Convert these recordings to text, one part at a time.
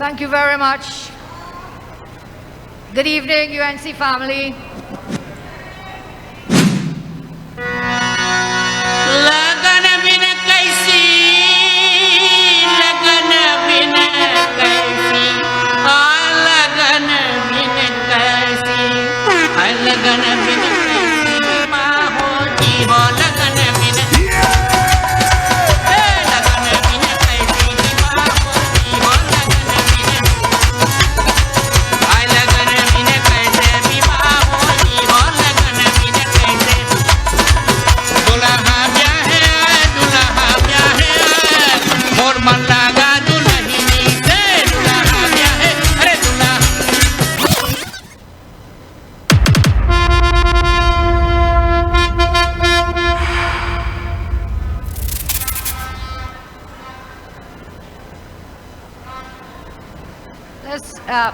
Thank you very much. Good evening, UNC family.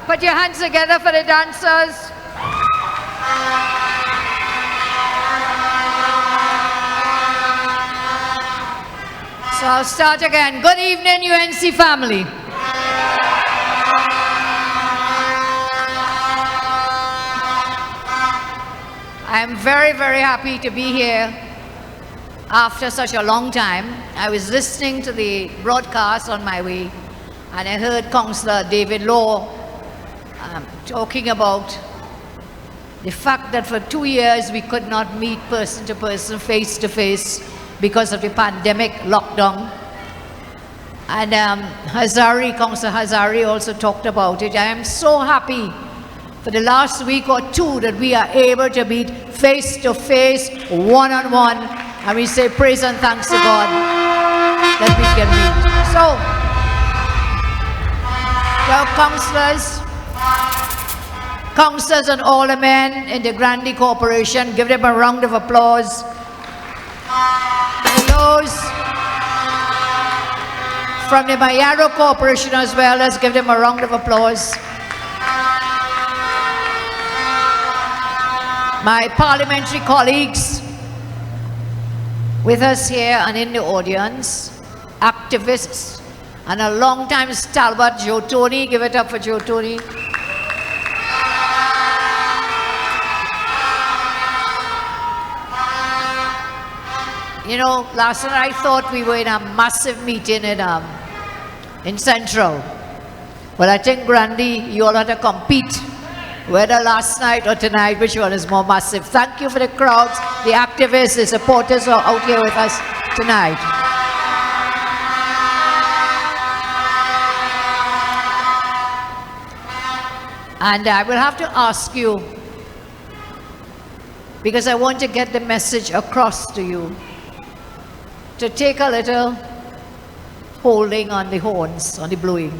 Put your hands together for the dancers. So I'll start again. Good evening, UNC family. I'm very, very happy to be here after such a long time. I was listening to the broadcast on my way, and I heard Councillor David Law talking about the fact that for 2 years we could not meet person to person, face to face because of the pandemic lockdown. And Councillor Hazari also talked about it. I am so happy for the last week or two that we are able to meet face to face, one on one, and we say praise and thanks to God that we can meet. So, well, councillors and aldermen in the Grandi Corporation, give them a round of applause. And those from the Mayaro Corporation as well, let's give them a round of applause. My parliamentary colleagues with us here and in the audience, activists, and a long-time stalwart, Joe Tony. Give it up for Joe Tony. You know, last night I thought we were in a massive meeting in Central. But I think, Grandi, you all had to compete, whether last night or tonight, which one is more massive. Thank you for the crowds, the activists, the supporters who are out here with us tonight. And I will have to ask you, because I want to get the message across to you, to take a little holding on the horns, on the blowing,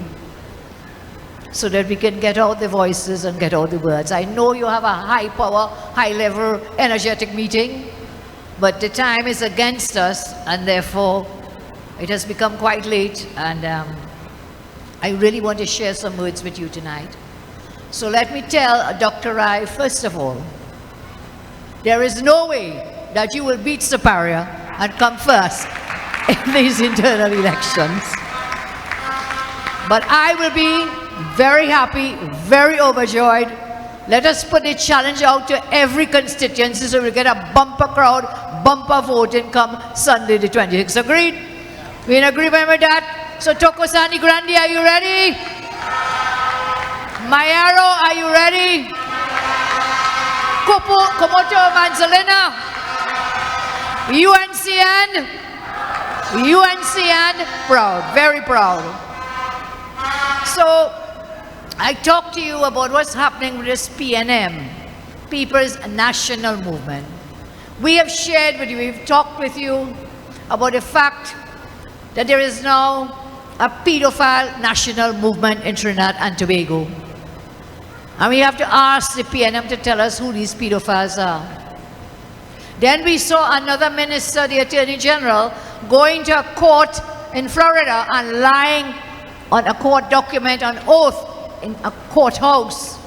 so that we can get out the voices and get out the words. I know you have a high power, high level, energetic meeting, but the time is against us, and therefore it has become quite late, and I really want to share some words with you tonight. So let me tell Dr. Rai, first of all, there is no way that you will beat Superior and come first in these internal elections. But I will be very happy, very overjoyed. Let us put the challenge out to every constituency so we'll get a bumper crowd, bumper voting come Sunday the 26th. Agreed? We in agreement with that? So Tokosani Grandi, are you ready? Mayaro, are you ready? Komoto Manzalina, UNCN, proud, very proud. So I talked to you about what's happening with this PNM, People's National Movement. We have shared with you, we've talked with you about the fact that there is now a pedophile national movement in Trinidad and Tobago. And we have to ask the PNM to tell us who these pedophiles are. Then we saw another minister, the Attorney General, going to a court in Florida and lying on a court document on oath in a courthouse.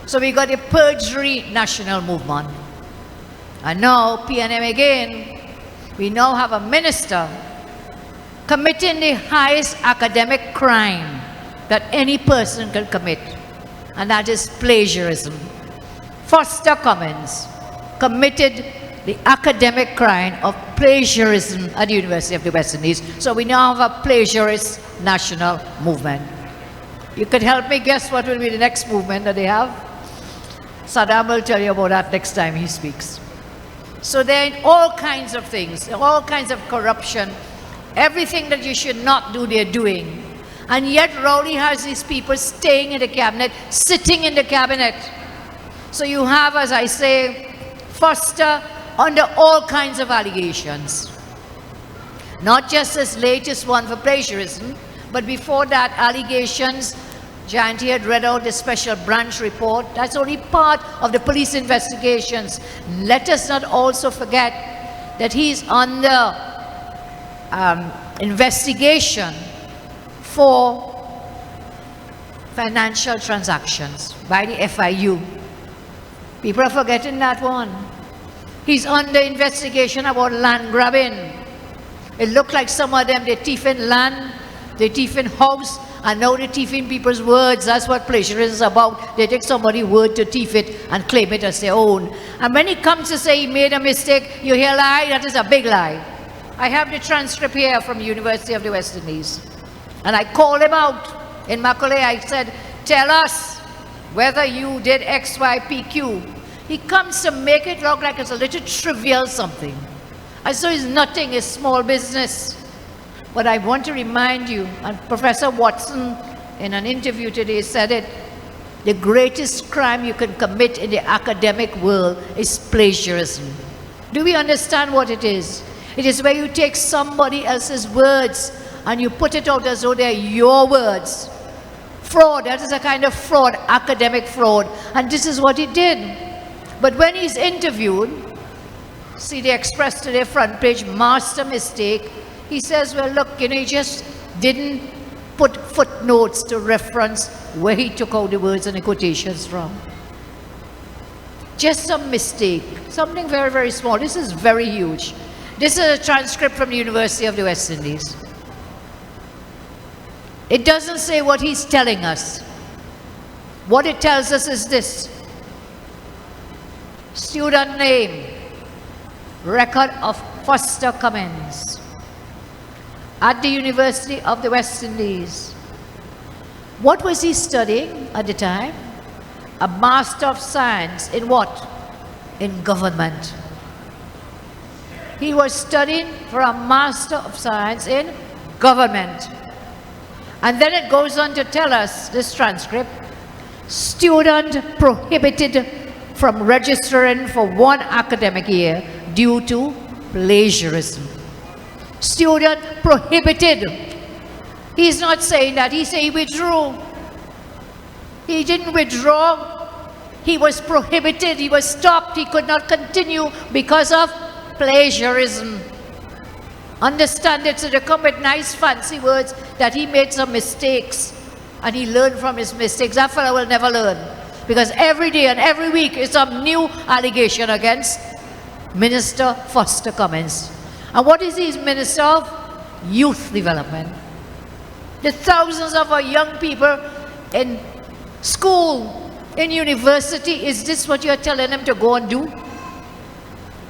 So we got a perjury national movement. And now, PNM again, we now have a minister committing the highest academic crime that any person can commit, and that is plagiarism. Foster Cummins committed the academic crime of plagiarism at the University of the West Indies. So we now have a plagiarist national movement. You could help me guess what will be the next movement that they have? Saddam will tell you about that next time he speaks. So there are all kinds of things, all kinds of corruption. Everything that you should not do, they're doing. And yet Rowley has these people staying in the cabinet, sitting in the cabinet. So you have, as I say, Foster under all kinds of allegations. Not just this latest one for plagiarism, but before that, allegations. Jayanti had read out the special branch report. That's only part of the police investigations. Let us not also forget that he's under investigation for financial transactions by the FIU. People are forgetting that one. He's under investigation about land grabbing. It looked like some of them, they're thieving land, they're thieving house, and now they're thieving people's words. That's what plagiarism is about. They take somebody's word to thief it and claim it as their own. And when he comes to say he made a mistake, you hear lie, that is a big lie. I have the transcript here from the University of the West Indies. And I called him out in Macaulay. I said, tell us whether you did X, Y, P, Q. He comes to make it look like it's a little trivial something. I saw it's nothing, it's small business. But I want to remind you, and Professor Watson in an interview today said it, the greatest crime you can commit in the academic world is plagiarism. Do we understand what it is? It is where you take somebody else's words and you put it out as though they're your words. Fraud, that is a kind of fraud, academic fraud. And this is what he did. But when he's interviewed, see the Express today front page, master mistake, he says, well, look, you know, he just didn't put footnotes to reference where he took out the words and the quotations from. Just some mistake, something very, very small. This is very huge. This is a transcript from the University of the West Indies. It doesn't say what he's telling us. What it tells us is this. Student name, record of Foster Cummins at the University of the West Indies. What was he studying at the time? A Master of Science in what? In government. He was studying for a Master of Science in government. And then it goes on to tell us, this transcript, student prohibited from registering for 1 academic year due to plagiarism. Student prohibited. He's not saying that, he said he withdrew. He didn't withdraw. He was prohibited, he was stopped, he could not continue because of plagiarism. Understand it, so they come with nice fancy words that he made some mistakes and he learned from his mistakes. That fellow will never learn, because every day and every week is some new allegation against Minister Foster Cummins. And what is he Minister of? Youth Development. The thousands of our young people in school, in university, is this what you're telling them to go and do?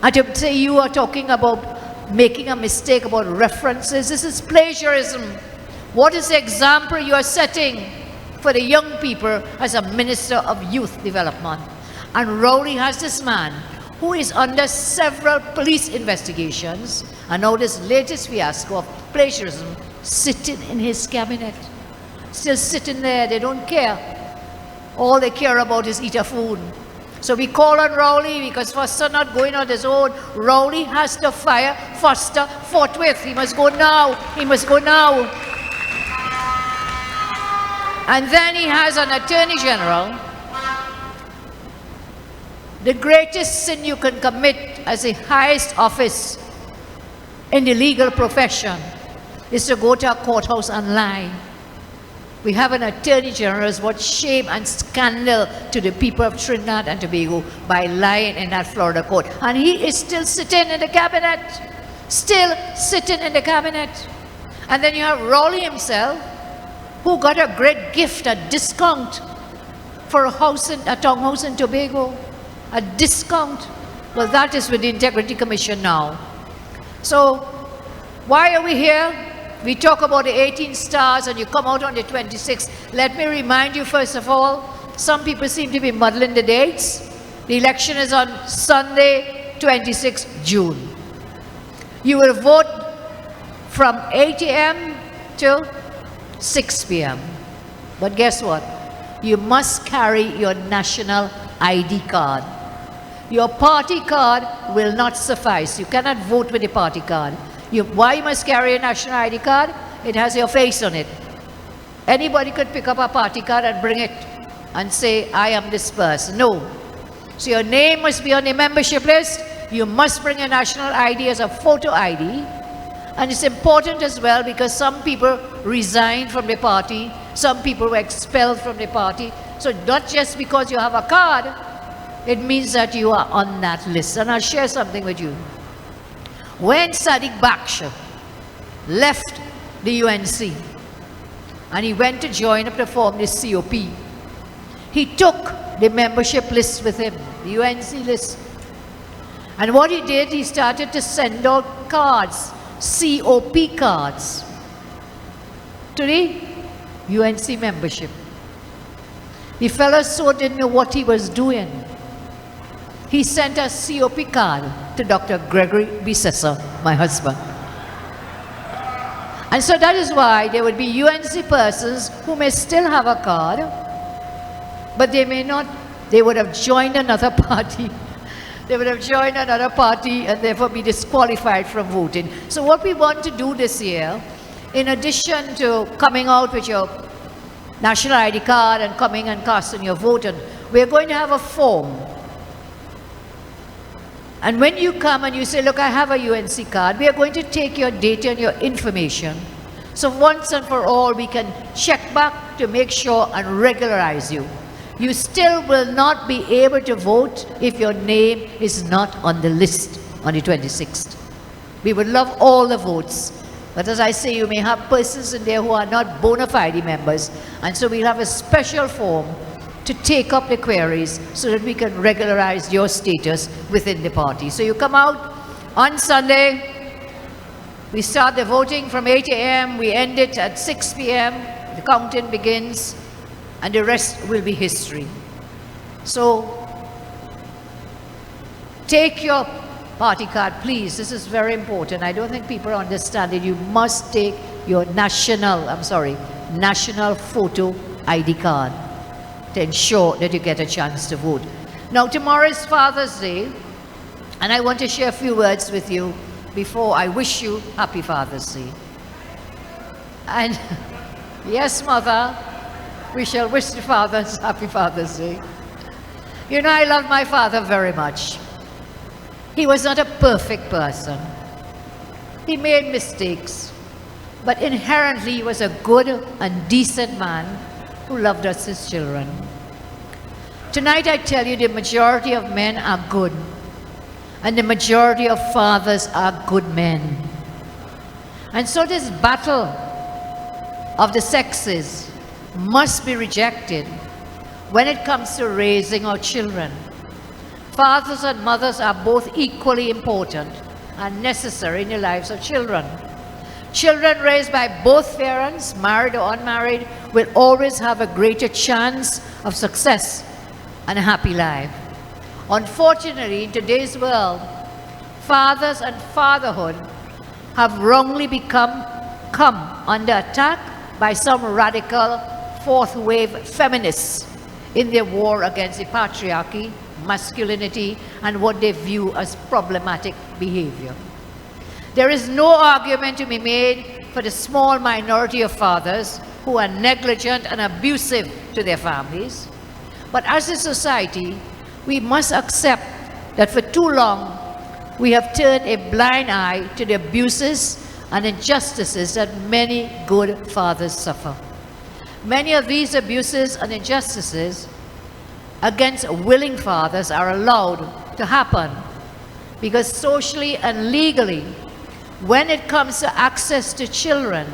And to say you are talking about making a mistake about references, this is plagiarism. What is the example you are setting for the young people as a Minister of Youth Development? And Rowley has this man who is under several police investigations, and now this latest fiasco of plagiarism, sitting in his cabinet. Still sitting there, they don't care. All they care about is eat a food. So we call on Rowley, because Foster not going on his own. Rowley has to fire Foster forthwith. He must go now. He must go now. And then he has an Attorney General. The greatest sin you can commit as the highest office in the legal profession is to go to a courthouse and lie. We have an Attorney General who's brought shame and scandal to the people of Trinidad and Tobago by lying in that Florida court. And he is still sitting in the cabinet. Still sitting in the cabinet. And then you have Rowley himself, who got a great gift, a discount for a townhouse in Tobago, a discount. Well, that is with the Integrity Commission now. So, why are we here? We talk about the 18 stars and you come out on the 26th. Let me remind you, first of all, some people seem to be muddling the dates. The election is on Sunday, 26th June. You will vote from 8 a.m. till 6 p.m. But guess what? You must carry your national ID card. Your party card will not suffice. You cannot vote with a party card. Why you must carry a national ID card? It has your face on it. Anybody could pick up a party card and bring it and say, I am this person. No. So your name must be on the membership list. You must bring a national ID as a photo ID. And it's important as well because some people resigned from the party. Some people were expelled from the party. So not just because you have a card, it means that you are on that list. And I'll share something with you. When Sadiq Baksha left the UNC and he went to join up to form the COP, he took the membership list with him, the UNC list. And what he did, he started to send out cards, COP cards, to the UNC membership. The fellow so didn't know what he was doing. He sent a COP card to Dr. Gregory Bisesa, my husband. And so that is why there would be UNC persons who may still have a card, but they may not, they would have joined another party. They would have joined another party and therefore be disqualified from voting. So what we want to do this year, in addition to coming out with your national ID card and coming and casting your vote, and we're going to have a form. And when you come and you say, look, I have a UNC card, we are going to take your data and your information. So once and for all, we can check back to make sure and regularize you. You still will not be able to vote if your name is not on the list on the 26th. We would love all the votes. But as I say, you may have persons in there who are not bona fide members. And so we'll have a special form to take up the queries so that we can regularize your status within the party. So you come out on Sunday. We start the voting from 8 a.m. We end it at 6 p.m. The counting begins. And the rest will be history. So, take your party card, please. This is very important. I don't think people understand it. You must take your national photo ID card to ensure that you get a chance to vote. Now, tomorrow is Father's Day, and I want to share a few words with you before I wish you Happy Father's Day. And, yes, Mother, we shall wish the fathers Happy Father's Day. You know, I love my father very much. He was not a perfect person. He made mistakes, but inherently he was a good and decent man who loved us as children. Tonight I tell you, the majority of men are good, and the majority of fathers are good men. And so this battle of the sexes must be rejected when it comes to raising our children. Fathers and mothers are both equally important and necessary in the lives of children. Children raised by both parents, married or unmarried, will always have a greater chance of success and a happy life. Unfortunately, in today's world, fathers and fatherhood have wrongly come under attack by some radical fourth wave feminists in their war against the patriarchy, masculinity, and what they view as problematic behavior. There is no argument to be made for the small minority of fathers who are negligent and abusive to their families. But as a society, we must accept that for too long, we have turned a blind eye to the abuses and injustices that many good fathers suffer. Many of these abuses and injustices against willing fathers are allowed to happen because socially and legally, when it comes to access to children,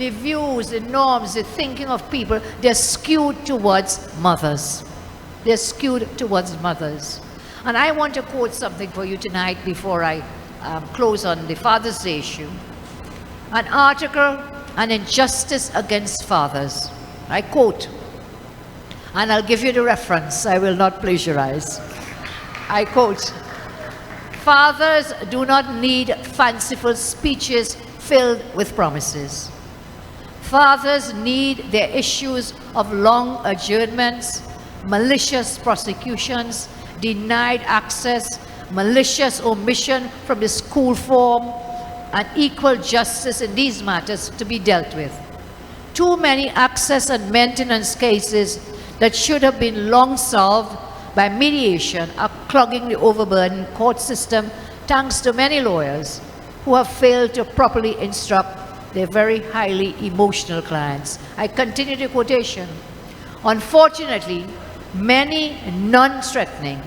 the views, the norms, the thinking of people, they're skewed towards mothers. They're skewed towards mothers. And I want to quote something for you tonight before I close on the Father's Day issue. An article, An Injustice Against Fathers. I quote, and I'll give you the reference, I will not plagiarize. I quote, "Fathers do not need fanciful speeches filled with promises. Fathers need their issues of long adjournments, malicious prosecutions, denied access, malicious omission from the school form, and equal justice in these matters to be dealt with. Too many access and maintenance cases that should have been long solved by mediation are clogging the overburdened court system thanks to many lawyers who have failed to properly instruct their very highly emotional clients." I continue the quotation. "Unfortunately, many non-threatening,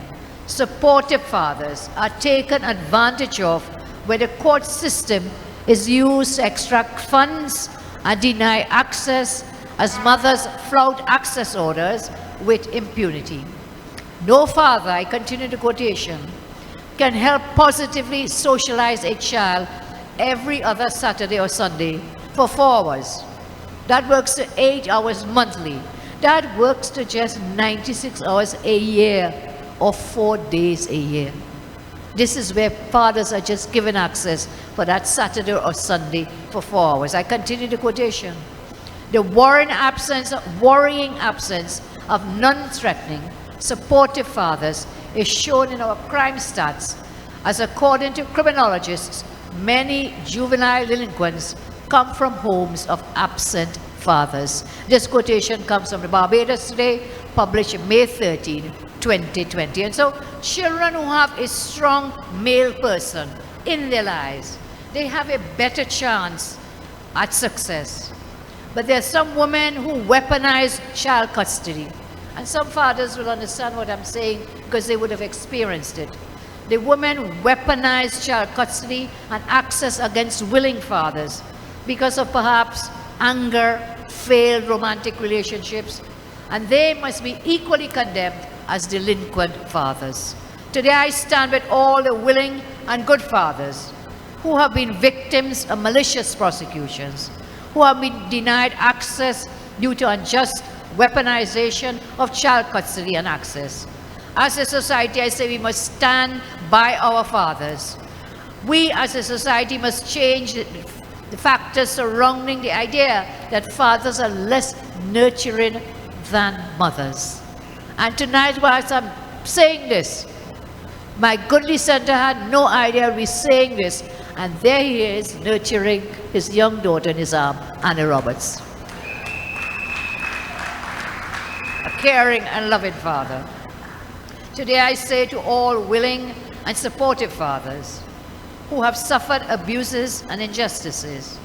supportive fathers are taken advantage of where the court system is used to extract funds and deny access as mothers flout access orders with impunity. No father," I continue the quotation, "can help positively socialize a child every other Saturday or Sunday for 4 hours. That works to 8 hours monthly. That works to just 96 hours a year or 4 days a year. This is where fathers are just given access for that Saturday or Sunday for 4 hours." I continue the quotation. "The worrying absence of non-threatening, supportive fathers is shown in our crime stats, as according to criminologists, many juvenile delinquents come from homes of absent fathers." This quotation comes from the Barbados Today, published May 13, 2020. And so children who have a strong male person in their lives, they have a better chance at success. But there are some women who weaponize child custody. And some fathers will understand what I'm saying because they would have experienced it. The women weaponize child custody and access against willing fathers because of perhaps anger, failed romantic relationships, and they must be equally condemned as delinquent fathers. Today I stand with all the willing and good fathers who have been victims of malicious prosecutions, who have been denied access due to unjust weaponization of child custody and access. As a society, I say we must stand by our fathers. We as a society must change the factors surrounding the idea that fathers are less nurturing than mothers. And tonight, whilst I'm saying this, my goodly center had no idea I'd be saying this, and there he is nurturing his young daughter in his arm, Anna Roberts. A caring and loving father. Today I say to all willing and supportive fathers who have suffered abuses and injustices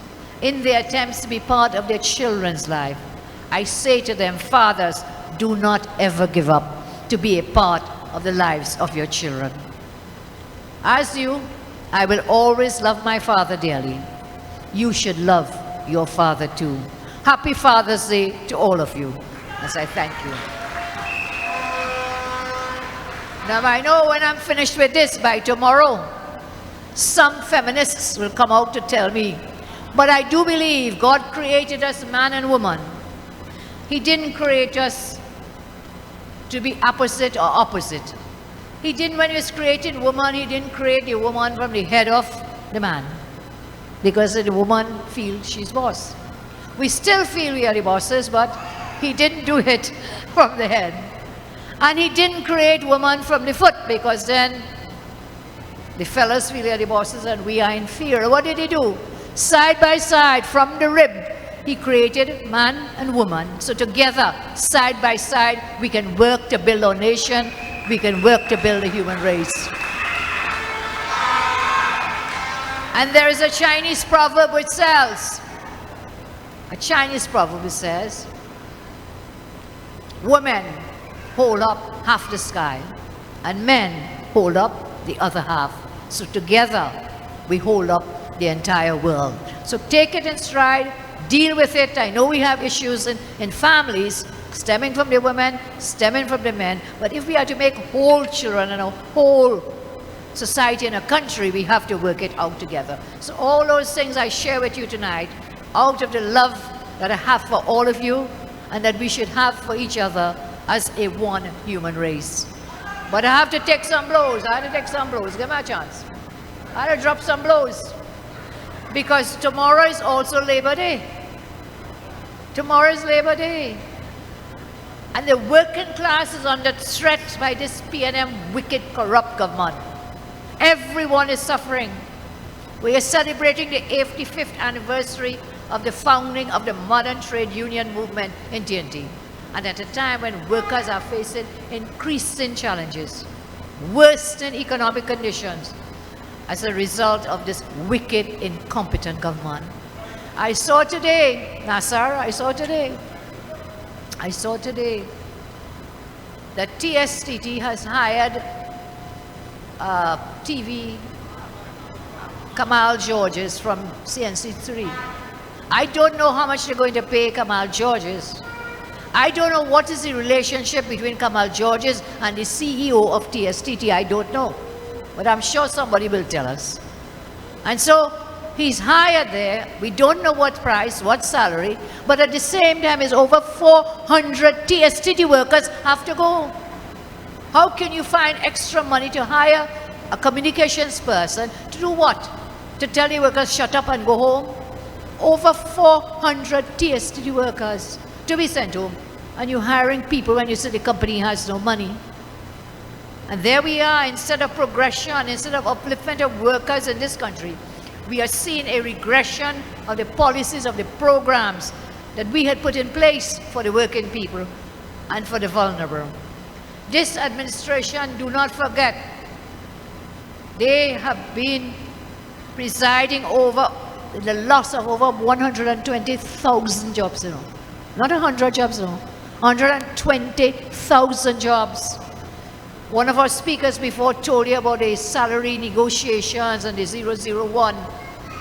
in their attempts to be part of their children's life, I say to them, fathers, do not ever give up to be a part of the lives of your children. As you, I will always love my father dearly. You should love your father too. Happy Father's Day to all of you, as I thank you. Now I know when I'm finished with this, by tomorrow, some feminists will come out to tell me, but I do believe God created us man and woman. He didn't create us to be opposite or opposite. He didn't, when he was creating woman, he didn't create the woman from the head of the man, because the woman feels she's boss. We still feel we are the bosses, but he didn't do it from the head. And he didn't create woman from the foot, because then the fellas feel they are the bosses and we are in fear. What did he do? Side by side, from the rib, he created man and woman. So together, side by side, we can work to build our nation. We can work to build the human race. And there is a Chinese proverb which says, women hold up half the sky and men hold up the other half. So together we hold up the entire world. So take it in stride, deal with it. I know we have issues in families stemming from the women, stemming from the men, but if we are to make whole children and a whole society and a country, we have to work it out together. So all those things I share with you tonight, out of the love that I have for all of you, and that we should have for each other as a one human race. But I have to take some blows. I have to take some blows. Give me a chance. I have to drop some blows. Because tomorrow is also Labor Day. Tomorrow is Labor Day. And the working class is under threat by this PNM wicked, corrupt government. Everyone is suffering. We are celebrating the 85th anniversary of the founding of the modern trade union movement in TNT. And at a time when workers are facing increasing challenges, worsening economic conditions as a result of this wicked, incompetent government. I saw today, Nasser, I saw today that TSTT has hired TV Kamal Georges from CNC3. I don't know how much they're going to pay Kamal Georges. I don't know what is the relationship between Kamal Georges and the CEO of TSTT. I don't know. But I'm sure somebody will tell us. And so he's hired there. We don't know what price, what salary, but at the same time, is over 400 TSTT workers have to go. How can you find extra money to hire a communications person to do what? To tell the workers shut up and go home? Over 400 TSTT workers to be sent home. And you're hiring people when you say the company has no money. And there we are, instead of progression, instead of upliftment of workers in this country, we are seeing a regression of the policies, of the programs that we had put in place for the working people and for the vulnerable. This administration, do not forget, they have been presiding over the loss of over 120,000 jobs, you know. Not 100 jobs, no. 120,000 jobs. One of our speakers before told you about the salary negotiations and the 001.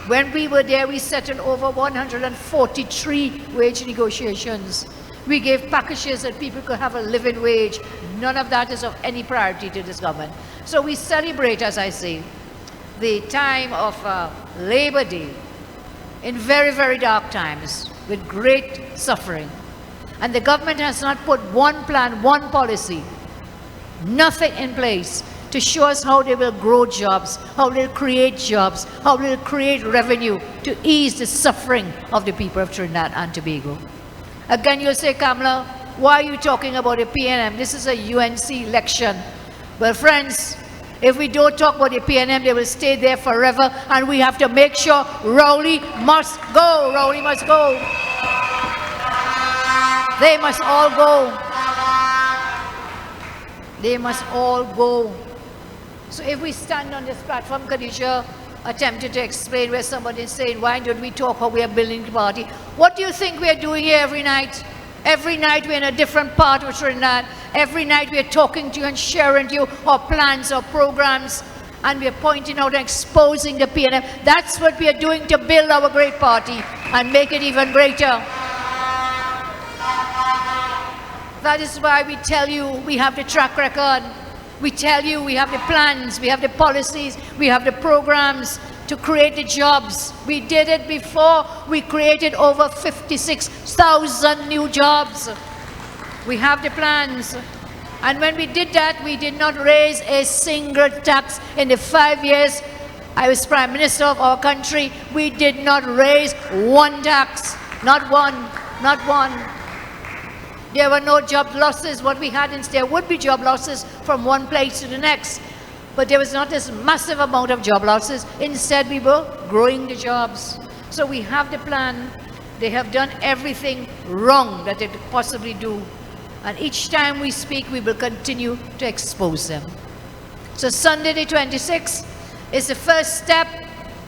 When we were there, we settled over 143 wage negotiations. We gave packages that people could have a living wage. None of that is of any priority to this government. So we celebrate, as I say, the time of Labor Day in very, very dark times with great suffering. And the government has not put one plan, one policy, nothing in place to show us how they will grow jobs, how they'll create jobs, how they'll create revenue to ease the suffering of the people of Trinidad and Tobago. Again, you'll say, Kamala, why are you talking about the PNM? This is a UNC election. Well, friends, if we don't talk about the PNM, they will stay there forever, and we have to make sure Rowley must go. Rowley must go. They must all go. They must all go. So if we stand on this platform, Khadija attempted to explain where somebody is saying, why don't we talk how we are building the party? What do you think we are doing here every night? Every night we're in a different part of Trinidad. Every night we're talking to you and sharing to you our plans, our programs, and we're pointing out and exposing the PNM. That's what we are doing to build our great party and make it even greater. That is why we tell you we have the track record. We tell you we have the plans, we have the policies, we have the programs to create the jobs. We did it before. We created over 56,000 new jobs. We have the plans. And when we did that, we did not raise a single tax in the 5 years I was Prime Minister of our country. We did not raise one tax. Not one. Not one. There were no job losses. What we had instead, there would be job losses from one place to the next. But there was not this massive amount of job losses. Instead, we were growing the jobs. So we have the plan. They have done everything wrong that they could possibly do. And each time we speak, we will continue to expose them. So Sunday the 26th is the first step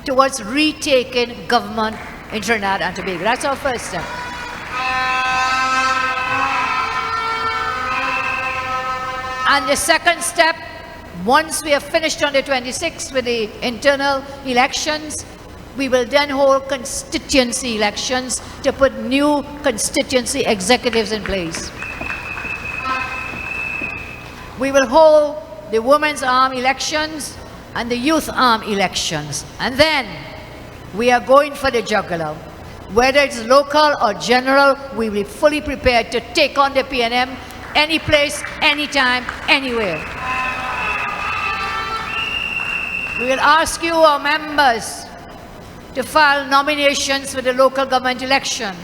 towards retaking government in Trinidad and Tobago. That's our first step. And the second step, once we have finished on the 26th with the internal elections, We will then hold constituency elections to put new constituency executives in place. We will hold the women's arm elections and the youth arm elections. And then we are going for the jugular. Whether it's local or general, we will be fully prepared to take on the PNM any place, anytime, anywhere. We will ask you, our members, to file nominations for the local government election.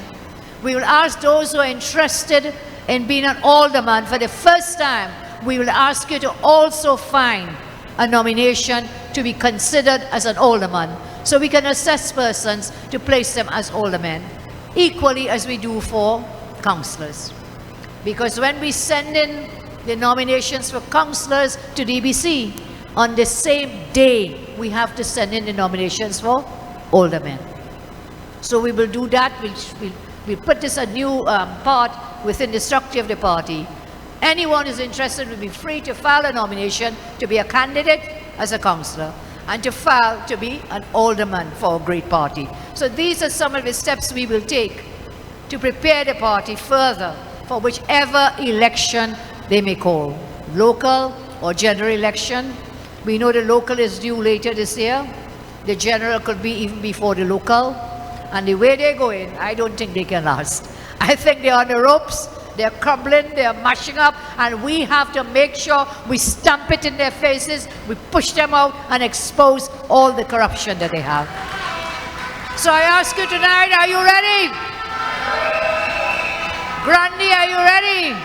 We will ask those who are interested in being an alderman for the first time, we will ask you to also find a nomination to be considered as an alderman, so we can assess persons to place them as aldermen, equally as we do for councillors. Because when we send in the nominations for councillors to DBC, on the same day, we have to send in the nominations for aldermen. So we will do that. We'll put this a new part within the structure of the party. Anyone who's interested will be free to file a nomination to be a candidate as a councillor and to file to be an alderman for a great party. So these are some of the steps we will take to prepare the party further for whichever election they may call, local or general election. We know the local is due later this year. The general could be even before the local. And the way they're going, I don't think they can last. I think they're on the ropes, they're crumbling, they're mashing up, and we have to make sure we stamp it in their faces, we push them out and expose all the corruption that they have. So I ask you tonight, are you ready? Grandi, are you ready?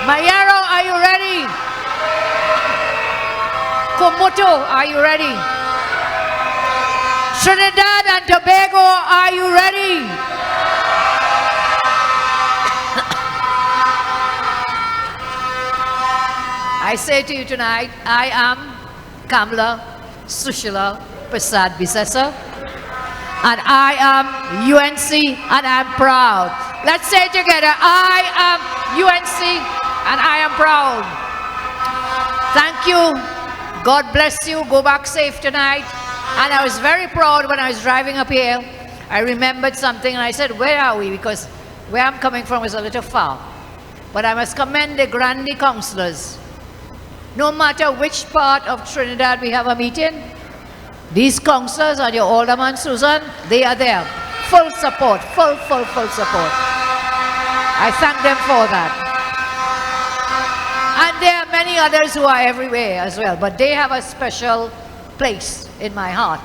Mayaro, are you ready? Komoto, are you ready? Trinidad and Tobago, are you ready? I say to you tonight, I am Kamala Sushila Prasad Bisesa, and I am UNC, and I'm proud. Let's say it together, I am UNC, and I am proud. Thank you. God bless you. Go back safe tonight. And I was very proud when I was driving up here. I remembered something and I said, where are we? Because where I'm coming from is a little far. But I must commend the Grandi councillors. No matter which part of Trinidad we have a meeting, these councillors and your alderman, Susan, they are there. Full support, full support. I thank them for that. And there are many others who are everywhere as well, but they have a special place in my heart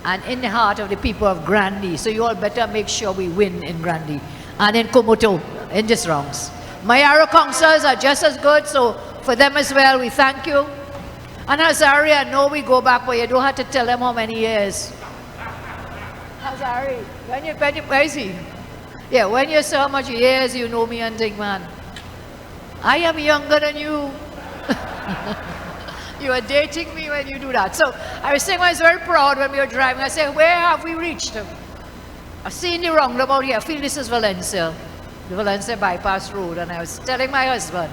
and in the heart of the people of Grandi. So you all better make sure we win in Grandi and in Komoto in these rounds. Mayaro councillors are just as good, so for them as well, we thank you. And Hazari, I know we go back, but you don't have to tell them how many years. Hazari, where is he? Yeah, when you say how much years you know me and think, man, I am younger than you. You are dating me when you do that. So I was saying I was very proud when we were driving. I said, where have we reached? I've seen the roundabout here. I feel this is Valencia, the Valencia bypass road. And I was telling my husband,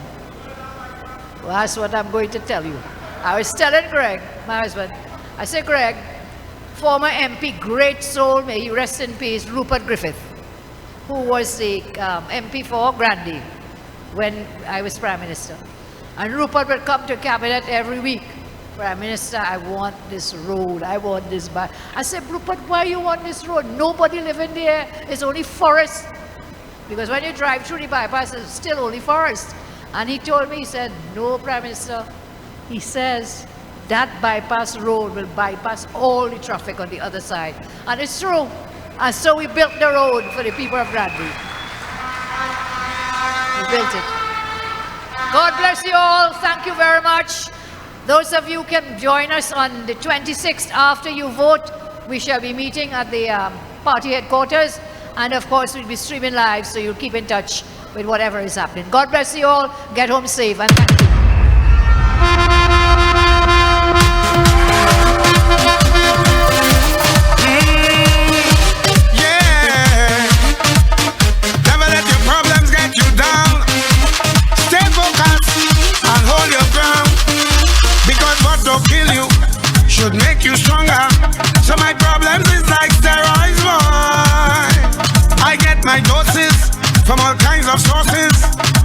well, that's what I'm going to tell you. I was telling Greg, my husband, I said, Greg, former MP, great soul, may he rest in peace, Rupert Griffith, who was the MP for Grandi when I was Prime Minister. And Rupert would come to cabinet every week. Prime Minister, I want this road, I want this bypass. I said, Rupert, why you want this road? Nobody living there, it's only forest. Because when you drive through the bypass, it's still only forest. And he told me, he said, no, Prime Minister, he says, that bypass road will bypass all the traffic on the other side. And it's true. And so we built the road for the people of Bradley. We built it. God bless you all. Thank you very much. Those of you can join us on the 26th after you vote. We shall be meeting at the party headquarters. And of course, we'll be streaming live, so you'll keep in touch with whatever is happening. God bless you all. Get home safe. And thank you. Kill you should make you stronger. from all kinds of sources,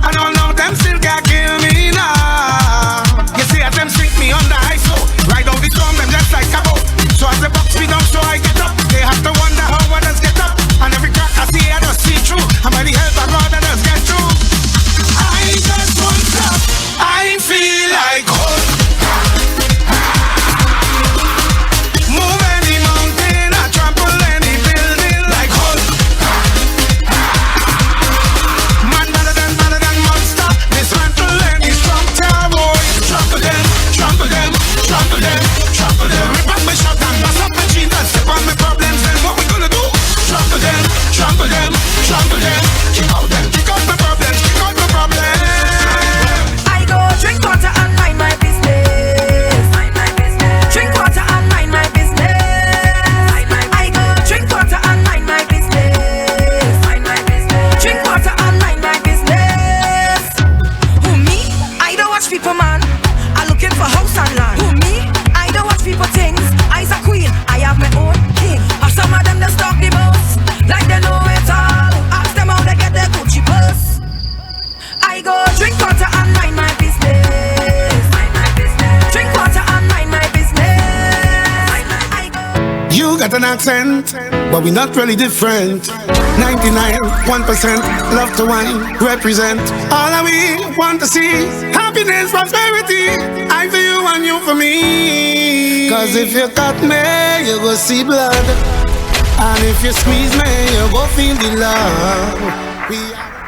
and all of them still can't kill me now. You see, as them sink me under ISO, ride out the storm, them just like a boat. So as the box me down, so I get up. They have to wonder how others get up. And every crack I see, I just see through. And by the help of God, I just get through. I just won't stop. I feel like hope. Move any mountain, I trample any building like hope. Man better than monster. Dismantle any strong tower, boy. Trample them, trample them, trample them, trample them. Rip up my shot and bust up my jeans and step on my problems. Then what we gonna do? Trample them, trample them, trample them. Kick out them, kick out my problems, kick out my problems. I go drink water and mind my business. Drink water and mind my business. I go drink water and mind my business. Drink water and mind my business. Who me? I don't watch people, man. I'm looking for house and land. Who me? I don't watch people things. I's a queen, I have my own king. Or some of them just talk the most, like they know it all. Ask them how they get their Gucci purse. I go drink water and mind my business. Drink water and mind my business. I go. You got an accent, but we not really different. 99, 1% love to wine, represent all that we want to see. Happiness, prosperity, I for you and you for me. Cause if you cut me, you go see blood. And if you squeeze me, you go feel the love. We are